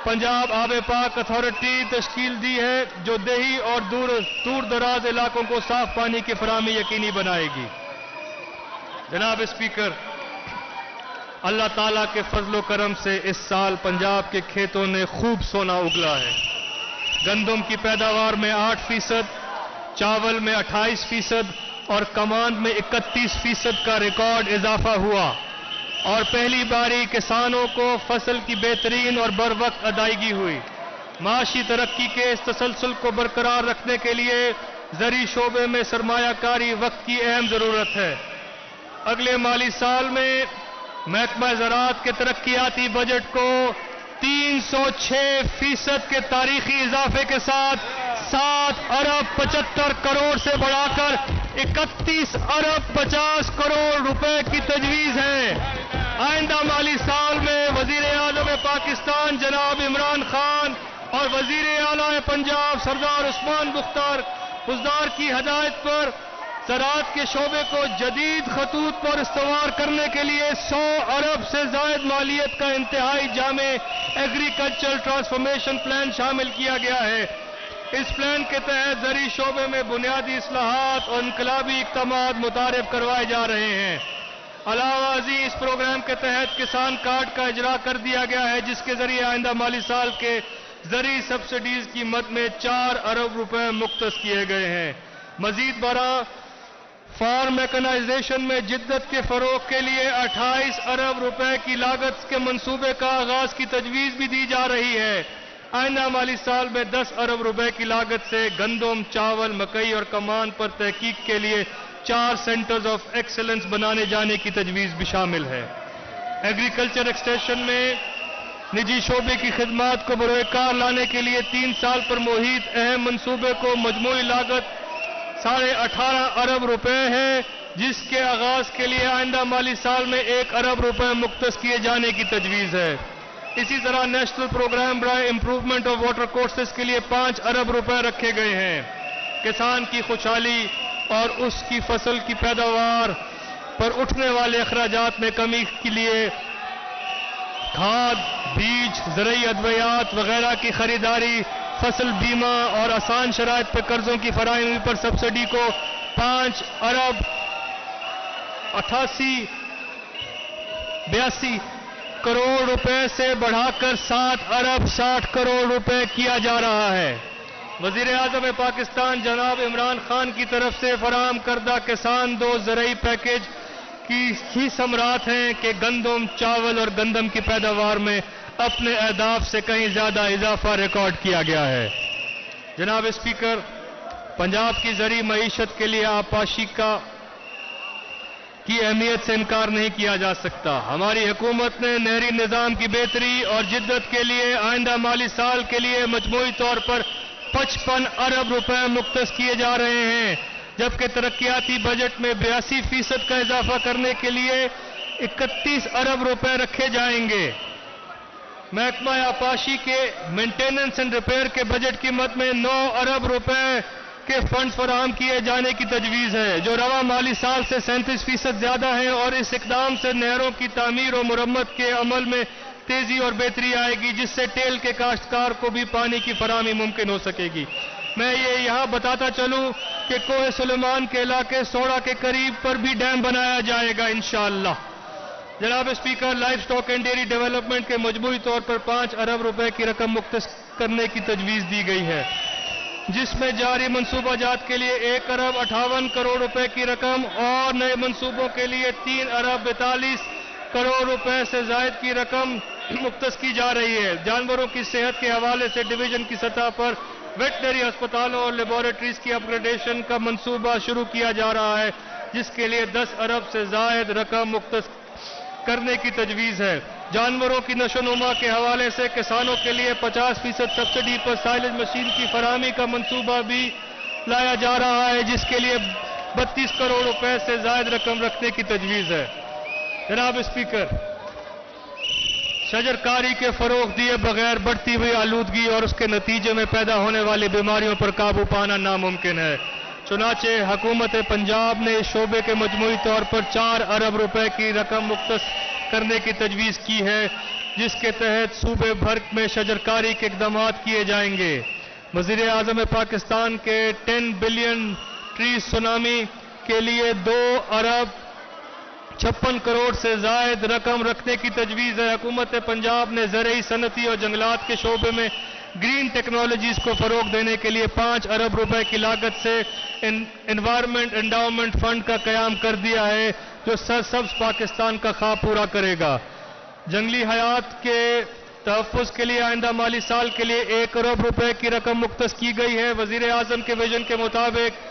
پنجاب آب پاک اتھارٹی تشکیل دی ہے جو دیہی اور دور دراز علاقوں کو صاف پانی کی فراہمی یقینی بنائے گی۔ جناب اسپیکر، اللہ تعالیٰ کے فضل و کرم سے اس سال پنجاب کے کھیتوں نے خوب سونا اگلا ہے۔ گندم کی پیداوار میں 8%، چاول میں 28% اور کماند میں 31% کا ریکارڈ اضافہ ہوا، اور پہلی باری کسانوں کو فصل کی بہترین اور بروقت ادائیگی ہوئی۔ معاشی ترقی کے اس تسلسل کو برقرار رکھنے کے لیے زرعی شعبے میں سرمایہ کاری وقت کی اہم ضرورت ہے۔ اگلے مالی سال میں محکمہ زراعت کے ترقیاتی بجٹ کو 306% کے تاریخی اضافے کے ساتھ 7 ارب 75 کروڑ سے بڑھا کر 31 ارب 50 کروڑ روپے کی تجویز ہے۔ آئندہ مالی سال میں وزیر اعظم پاکستان جناب عمران خان اور وزیر اعلیٰ پنجاب سردار عثمان بزدار کی ہدایت پر زراعت کے شعبے کو جدید خطوط پر استوار کرنے کے لیے 100 ارب سے زائد مالیت کا انتہائی جامع ایگریکلچر ٹرانسفارمیشن پلان شامل کیا گیا ہے۔ اس پلان کے تحت زرعی شعبے میں بنیادی اصلاحات اور انقلابی اقدامات متعارف کروائے جا رہے ہیں۔ علاوہ ازیں اس پروگرام کے تحت کسان کارڈ کا اجرا کر دیا گیا ہے، جس کے ذریعے آئندہ مالی سال کے زرعی سبسڈیز کی مد میں 4 ارب روپے مختص کیے گئے ہیں۔ مزید برآں فارم میکنائزیشن میں جدت کے فروغ کے لیے 28 ارب روپے کی لاگت کے منصوبے کا آغاز کی تجویز بھی دی جا رہی ہے۔ آئندہ مالی سال میں 10 ارب روپے کی لاگت سے گندم، چاول، مکئی اور کمان پر تحقیق کے لیے 4 سینٹرز آف ایکسلنس بنانے جانے کی تجویز بھی شامل ہے۔ ایگریکلچر ایکسٹینشن میں نجی شعبے کی خدمات کو بروئے کار لانے کے لیے 3 سال پر محیط اہم منصوبے کو مجموعی لاگت 18.5 ارب روپے ہے، جس کے آغاز کے لیے آئندہ مالی سال میں 1 ارب روپے مختص کیے جانے کی تجویز ہے۔ اسی طرح نیشنل پروگرام برائے امپروومنٹ آف واٹر کورسز کے لیے 5 ارب روپے رکھے گئے ہیں۔ کسان کی خوشحالی اور اس کی فصل کی پیداوار پر اٹھنے والے اخراجات میں کمی کے لیے کھاد، بیج، زرعی ادویات وغیرہ کی خریداری، فصل بیمہ اور آسان شرائط پر قرضوں کی فراہمی پر سبسڈی کو 5 ارب 82 کروڑ روپے سے بڑھا کر 7 ارب 60 کروڑ روپے کیا جا رہا ہے۔ وزیر اعظم پاکستان جناب عمران خان کی طرف سے فراہم کردہ کسان دوست زرعی پیکیج کی ہی ثمرات ہیں کہ گندم، چاول اور گندم کی پیداوار میں اپنے اہداف سے کہیں زیادہ اضافہ ریکارڈ کیا گیا ہے۔ جناب اسپیکر، پنجاب کی زرعی معیشت کے لیے آبپاشی کی اہمیت سے انکار نہیں کیا جا سکتا۔ ہماری حکومت نے نہری نظام کی بہتری اور جدت کے لیے آئندہ مالی سال کے لیے مجموعی طور پر 55 ارب روپے مختص کیے جا رہے ہیں، جبکہ ترقیاتی بجٹ میں 82% کا اضافہ کرنے کے لیے 31 ارب روپے رکھے جائیں گے۔ محکمہ آبپاشی کے مینٹیننس اینڈ ریپیئر کے بجٹ کی مد میں 9 ارب روپے کے فنڈز فراہم کیے جانے کی تجویز ہے، جو رواں مالی سال سے 37% زیادہ ہیں، اور اس اقدام سے نہروں کی تعمیر و مرمت کے عمل میں تیزی اور بہتری آئے گی، جس سے ٹیل کے کاشتکار کو بھی پانی کی فراہمی ممکن ہو سکے گی۔ میں یہ یہاں بتاتا چلوں کہ کوہ سلیمان کے علاقے سوڑا کے قریب پر بھی ڈیم بنایا جائے گا انشاءاللہ۔ جناب speaker, life stock and dairy development کے مجموعی طور پر 5 ارب روپے کی رقم مختص کرنے کی تجویز دی گئی ہے، جس میں جاری منصوبہ جات کے لیے 1 ارب 58 کروڑ روپے کی رقم اور نئے منصوبوں کے لیے 3 ارب 42 کروڑ روپے سے زائد کی رقم مختص کی جا رہی ہے۔ جانوروں کی صحت کے حوالے سے ڈویژن کی سطح پر ویٹنری ہسپتالوں اور لیبارٹریز کی اپ گریڈیشن کا منصوبہ شروع کیا جا رہا ہے، جس کے لیے 10 ارب سے زائد رقم مختص کرنے کی تجویز ہے۔ جانوروں کی نشو و نما کے حوالے سے کسانوں کے لیے 50% سبسڈی پر سائلج مشین کی فراہمی کا منصوبہ بھی لایا جا رہا ہے، جس کے لیے 32 کروڑ روپے سے زائد رقم رکھنے کی تجویز ہے۔ جناب اسپیکر، شجرکاری کے فروغ دیے بغیر بڑھتی ہوئی آلودگی اور اس کے نتیجے میں پیدا ہونے والی بیماریوں پر قابو پانا ناممکن ہے۔ چنانچہ حکومت پنجاب نے اس شعبے کے مجموعی طور پر 4 ارب روپے کی رقم مختص کرنے کی تجویز کی ہے، جس کے تحت صوبے بھر میں شجرکاری کے اقدامات کیے جائیں گے۔ وزیر اعظم پاکستان کے 10 بلین ٹری سونامی کے لیے 2 ارب 56 کروڑ سے زائد رقم رکھنے کی تجویز ہے۔ حکومت پنجاب نے زرعی، صنعتی اور جنگلات کے شعبے میں گرین ٹیکنالوجیز کو فروغ دینے کے لیے 5 ارب روپے کی لاگت سے انوائرمنٹ انڈاؤمنٹ فنڈ کا قیام کر دیا ہے، جو سرسبز پاکستان کا خواب پورا کرے گا۔ جنگلی حیات کے تحفظ کے لیے آئندہ مالی سال کے لیے 1 ارب روپے کی رقم مختص کی گئی ہے۔ وزیر اعظم کے ویژن کے مطابق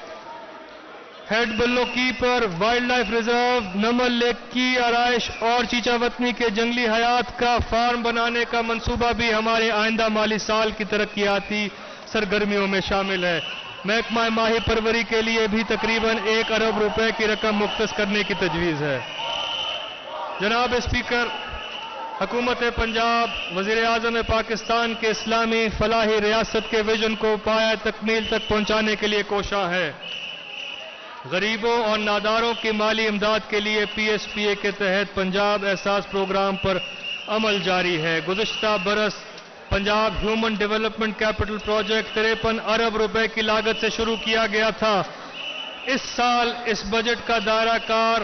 head Balloki, wildlife reserve, Namal lake کی آرائش اور چیچا وطنی کے جنگلی حیات کا فارم بنانے کا منصوبہ بھی ہمارے آئندہ مالی سال کی ترقیاتی سرگرمیوں میں شامل ہے۔ محکمہ ماہی پروری کے لیے بھی تقریباً 1 ارب روپے کی رقم مختص کرنے کی تجویز ہے۔ جناب اسپیکر، حکومت پنجاب وزیر اعظم پاکستان کے اسلامی فلاحی ریاست کے ویژن کو پایہ تکمیل تک پہنچانے کے لیے کوشاں ہے۔ غریبوں اور ناداروں کی مالی امداد کے لیے پی ایس پی اے کے تحت پنجاب احساس پروگرام پر عمل جاری ہے۔ گزشتہ برس Punjab human development capital project 53 ارب روپے کی لاگت سے شروع کیا گیا تھا۔ اس سال اس بجٹ کا دائرہ کار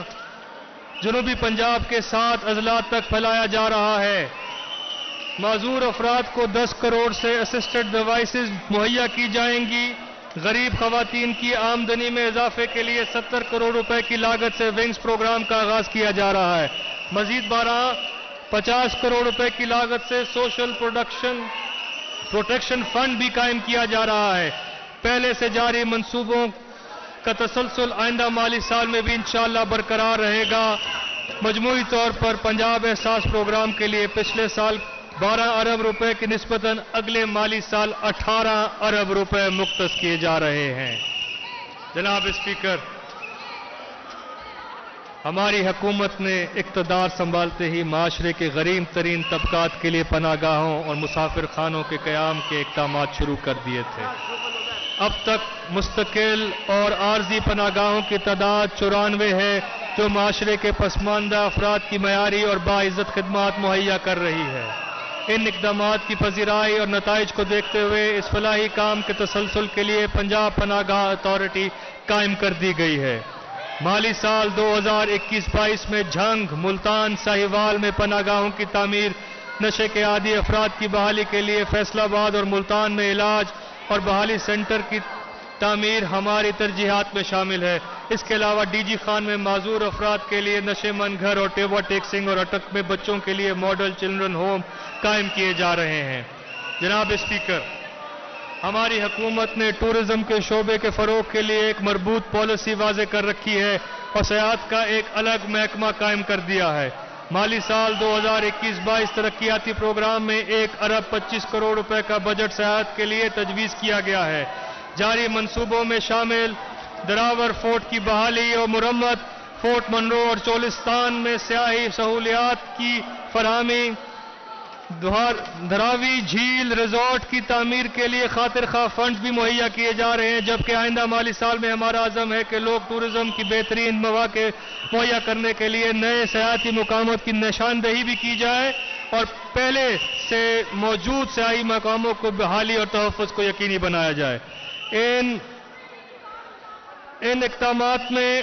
جنوبی پنجاب کے 7 اضلاع تک پھیلایا جا رہا ہے۔ معذور افراد کو 10 کروڑ سے اسسٹڈ ڈیوائسز مہیا کی جائیں گی۔ غریب خواتین کی آمدنی میں اضافے کے لیے 70 کروڑ روپے کی لاگت سے ونگز پروگرام کا آغاز کیا جا رہا ہے۔ مزید 50 کروڑ روپے کی لاگت سے سوشل پروٹیکشن فنڈ بھی قائم کیا جا رہا ہے۔ پہلے سے جاری منصوبوں کا تسلسل آئندہ مالی سال میں بھی انشاءاللہ برقرار رہے گا۔ مجموعی طور پر پنجاب احساس پروگرام کے لیے پچھلے سال 12 ارب روپے کی نسبتاً اگلے مالی سال 18 ارب روپے مختص کیے جا رہے ہیں۔ جناب اسپیکر، ہماری حکومت نے اقتدار سنبھالتے ہی معاشرے کے غریب ترین طبقات کے لیے پناہ گاہوں اور مسافر خانوں کے قیام کے اقدامات شروع کر دیے تھے۔ اب تک مستقل اور عارضی پناہ گاہوں کی تعداد 94 ہے، جو معاشرے کے پسماندہ افراد کی معیاری اور باعزت خدمات مہیا کر رہی ہے۔ ان اقدامات کی پذیرائی اور نتائج کو دیکھتے ہوئے اس فلاحی کام کے تسلسل کے لیے پنجاب پناہ گاہ اتھارٹی قائم کر دی گئی ہے۔ مالی سال 2021-22 میں جھنگ، ملتان، ساہیوال میں پناہ گاہوں کی تعمیر، نشے کے عادی افراد کی بحالی کے لیے فیصل آباد اور ملتان میں علاج اور بحالی سینٹر کی تعمیر ہماری ترجیحات میں شامل ہے۔ اس کے علاوہ ڈی جی خان میں معذور افراد کے لیے نشے من گھر اور ٹیبا ٹیکسنگ اور اٹک میں بچوں کے لیے ماڈل چلڈرن ہوم قائم کیے جا رہے ہیں۔ جناب اسپیکر، ہماری حکومت نے ٹورزم کے شعبے کے فروغ کے لیے ایک مربوط پالیسی واضح کر رکھی ہے اور سیاحت کا ایک الگ محکمہ قائم کر دیا ہے۔ مالی سال 2021-22 ترقیاتی پروگرام میں 1 ارب 25 کروڑ روپے کا بجٹ سیاحت کے لیے تجویز کیا گیا ہے۔ جاری منصوبوں میں شامل دراور فورٹ کی بحالی اور مرمت، فورٹ منرو اور چولستان میں سیاحی سہولیات کی فراہمی، دھراوی جھیل ریزورٹ کی تعمیر کے لیے خاطر خواہ فنڈز بھی مہیا کیے جا رہے ہیں، جبکہ آئندہ مالی سال میں ہمارا عزم ہے کہ لوگ ٹورزم کی بہترین مواقع مہیا کرنے کے لیے نئے سیاحتی مقامات کی نشاندہی بھی کی جائے اور پہلے سے موجود سیاحتی مقاموں کو بحالی اور تحفظ کو یقینی بنایا جائے۔ ان اقدامات میں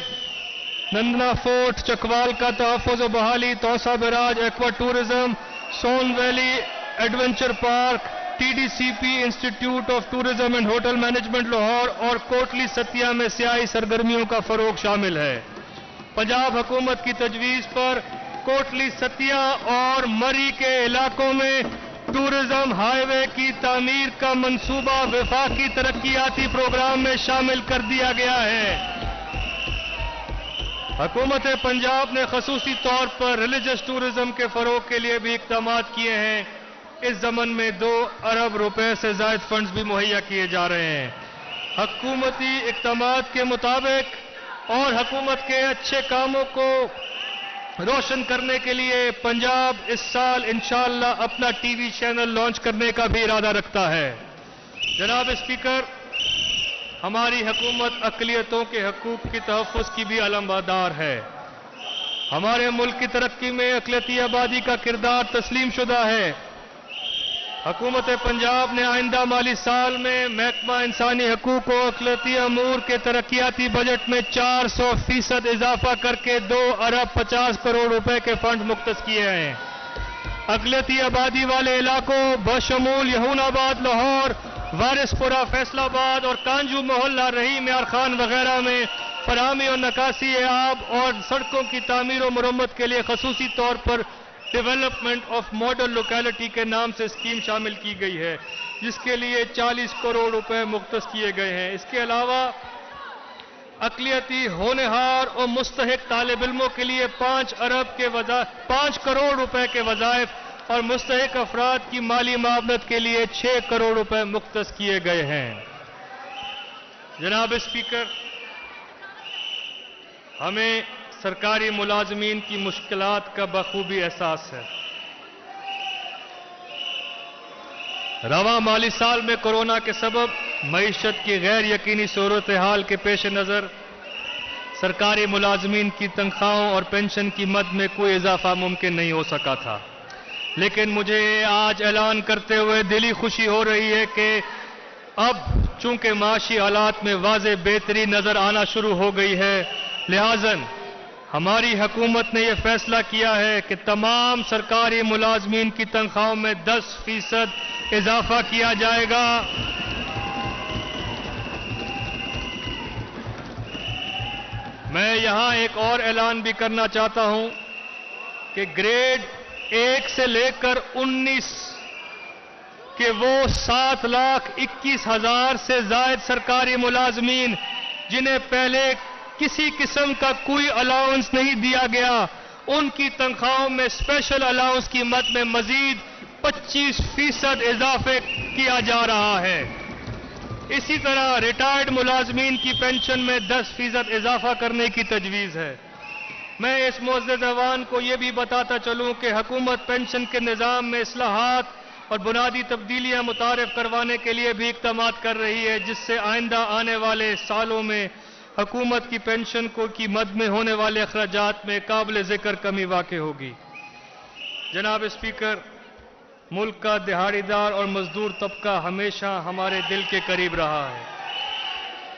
نندنا فورٹ، چکوال کا تحفظ و بحالی، Taunsa barrage aqua tourism, Soon valley adventure park, T D C P institute of tourism and hotel management Lahore اور کوٹلی ستیا میں سیاحی سرگرمیوں کا فروغ شامل ہے۔ پنجاب حکومت کی تجویز پر کوٹلی ستیا اور مری کے علاقوں میں ٹورزم ہائی وے کی تعمیر کا منصوبہ وفاقی ترقیاتی پروگرام میں شامل کر دیا گیا ہے۔ حکومت پنجاب نے خصوصی طور پر ریلیجس ٹورزم کے فروغ کے لیے بھی اقدامات کیے ہیں. اس ضمن میں 2 ارب روپے سے زائد فنڈز بھی مہیا کیے جا رہے ہیں. حکومتی اقدامات کے مطابق اور حکومت کے اچھے کاموں کو روشن کرنے کے لیے پنجاب اس سال انشاءاللہ اپنا ٹی وی چینل لانچ کرنے کا بھی ارادہ رکھتا ہے. جناب اسپیکر، ہماری حکومت اقلیتوں کے حقوق کی تحفظ کی بھی علمبردار ہے. ہمارے ملک کی ترقی میں اقلیتی آبادی کا کردار تسلیم شدہ ہے. حکومت پنجاب نے آئندہ مالی سال میں محکمہ انسانی حقوق و اقلیتی امور کے ترقیاتی بجٹ میں 400% اضافہ کر کے 2 ارب 50 کروڑ روپے کے فنڈ مختص کیے ہیں. اقلیتی آبادی والے علاقوں بشمول یہون آباد، لاہور، وارث پورہ، فیصل آباد اور کانجو محلہ، رحیم یار خان وغیرہ میں فراہمی اور نکاسی آب اور سڑکوں کی تعمیر و مرمت کے لیے خصوصی طور پر ڈیولپمنٹ آف ماڈل لوکیلٹی کے نام سے اسکیم شامل کی گئی ہے، جس کے لیے 40 کروڑ روپے مختص کیے گئے ہیں. اس کے علاوہ اقلیتی ہونہار اور مستحق طالب علموں کے لیے 5 کروڑ روپے کے وظائف اور مستحق افراد کی مالی معاونت کے لیے 6 کروڑ روپے مختص کیے گئے ہیں. جناب اسپیکر، ہمیں سرکاری ملازمین کی مشکلات کا بخوبی احساس ہے. رواں مالی سال میں کورونا کے سبب معیشت کی غیر یقینی صورتحال کے پیش نظر سرکاری ملازمین کی تنخواہوں اور پینشن کی مد میں کوئی اضافہ ممکن نہیں ہو سکا تھا. لیکن مجھے آج اعلان کرتے ہوئے دلی خوشی ہو رہی ہے کہ اب چونکہ معاشی حالات میں واضح بہتری نظر آنا شروع ہو گئی ہے، لہذا ہماری حکومت نے یہ فیصلہ کیا ہے کہ تمام سرکاری ملازمین کی تنخواہوں میں 10% اضافہ کیا جائے گا. میں یہاں ایک اور اعلان بھی کرنا چاہتا ہوں کہ گریڈ 1 سے لے کر 19 کہ وہ 7,21,000 سے زائد سرکاری ملازمین جنہیں پہلے کسی قسم کا کوئی الاؤنس نہیں دیا گیا، ان کی تنخواہوں میں اسپیشل الاؤنس کی مد میں مزید 25% اضافے کیا جا رہا ہے. اسی طرح ریٹائرڈ ملازمین کی پینشن میں 10% اضافہ کرنے کی تجویز ہے. میں اس معزز ایوان کو یہ بھی بتاتا چلوں کہ حکومت پینشن کے نظام میں اصلاحات اور بنیادی تبدیلیاں متعارف کروانے کے لیے بھی اقدامات کر رہی ہے، جس سے آئندہ آنے والے سالوں میں حکومت کی پینشن کی مد میں ہونے والے اخراجات میں قابل ذکر کمی واقع ہوگی. جناب اسپیکر، ملک کا دہاڑی دار اور مزدور طبقہ ہمیشہ ہمارے دل کے قریب رہا ہے،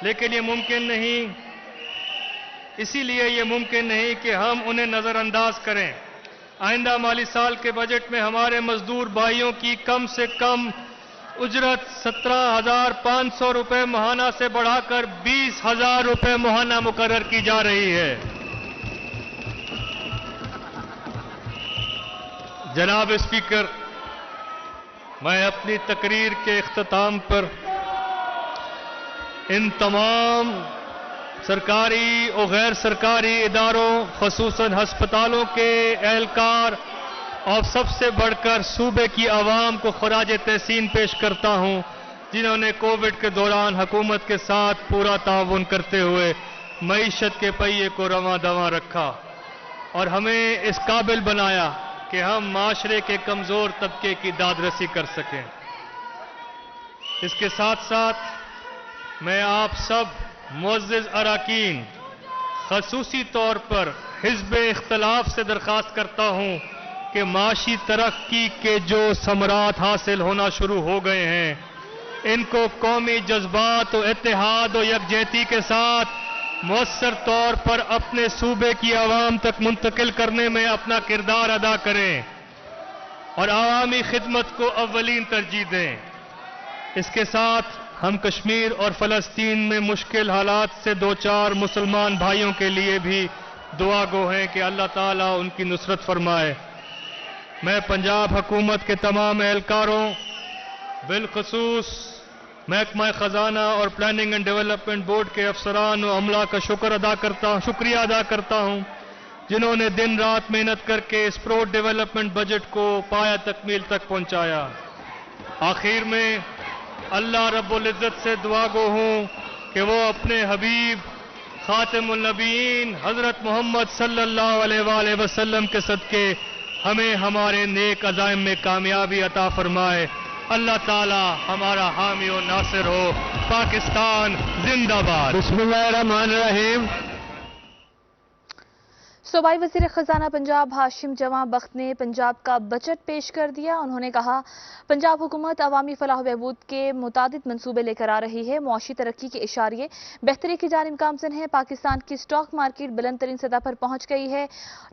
لیکن یہ ممکن نہیں، اسی لیے یہ ممکن نہیں کہ ہم انہیں نظر انداز کریں. آئندہ مالی سال کے بجٹ میں ہمارے مزدور بھائیوں کی کم سے کم اجرت 17,500 روپے ماہانہ سے بڑھا کر 20,000 روپے ماہانہ مقرر کی جا رہی ہے. جناب اسپیکر، میں اپنی تقریر کے اختتام پر ان تمام سرکاری اور غیر سرکاری اداروں، خصوصاً ہسپتالوں کے اہلکار اور سب سے بڑھ کر صوبے کی عوام کو خراج تحسین پیش کرتا ہوں، جنہوں نے کووڈ کے دوران حکومت کے ساتھ پورا تعاون کرتے ہوئے معیشت کے پہیے کو رواں دواں رکھا اور ہمیں اس قابل بنایا کہ ہم معاشرے کے کمزور طبقے کی داد رسی کر سکیں. اس کے ساتھ ساتھ میں آپ سب معزز اراکین، خصوصی طور پر حزب اختلاف سے درخواست کرتا ہوں کہ معاشی ترقی کے جو ثمرات حاصل ہونا شروع ہو گئے ہیں، ان کو قومی جذبات و اتحاد و یکجہتی کے ساتھ مؤثر طور پر اپنے صوبے کی عوام تک منتقل کرنے میں اپنا کردار ادا کریں اور عوامی خدمت کو اولین ترجیح دیں. اس کے ساتھ ہم کشمیر اور فلسطین میں مشکل حالات سے دوچار مسلمان بھائیوں کے لیے بھی دعا گو ہیں کہ اللہ تعالیٰ ان کی نصرت فرمائے. میں پنجاب حکومت کے تمام اہلکاروں، بالخصوص محکمہ خزانہ اور پلاننگ اینڈ ڈیولپمنٹ بورڈ کے افسران و عملہ کا شکریہ ادا کرتا ہوں، جنہوں نے دن رات محنت کر کے اس پروڈ ڈیولپمنٹ بجٹ کو پایہ تکمیل تک پہنچایا۔ آخر میں اللہ رب العزت سے دعا گو ہوں کہ وہ اپنے حبیب خاتم النبیین حضرت محمد صلی اللہ علیہ وآلہ وسلم کے صدقے ہمیں ہمارے نیک عزائم میں کامیابی عطا فرمائے۔ اللہ تعالی ہمارا حامی و ناصر ہو۔ پاکستان زندہ باد۔ بسم اللہ الرحمن الرحیم۔ صوبائی وزیر خزانہ پنجاب ہاشم جواں بخت نے پنجاب کا بجٹ پیش کر دیا۔ انہوں نے کہا پنجاب حکومت عوامی فلاح و بہبود کے متعدد منصوبے لے کر آ رہی ہے، معاشی ترقی کے اشاریے بہتری کی جانب گامزن ہے۔ پاکستان کی سٹاک مارکیٹ بلند ترین سطح پر پہنچ گئی ہے۔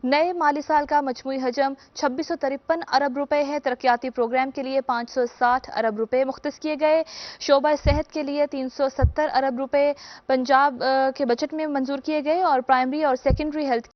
نئے مالی سال کا مجموعی حجم 2653 ارب روپے ہے۔ ترقیاتی پروگرام کے لیے 560 ارب روپے مختص کیے گئے۔ شعبہ صحت کے لیے 370 ارب روپے پنجاب کے بجٹ میں منظور کیے گئے اور پرائمری اور سیکنڈری ہیلتھ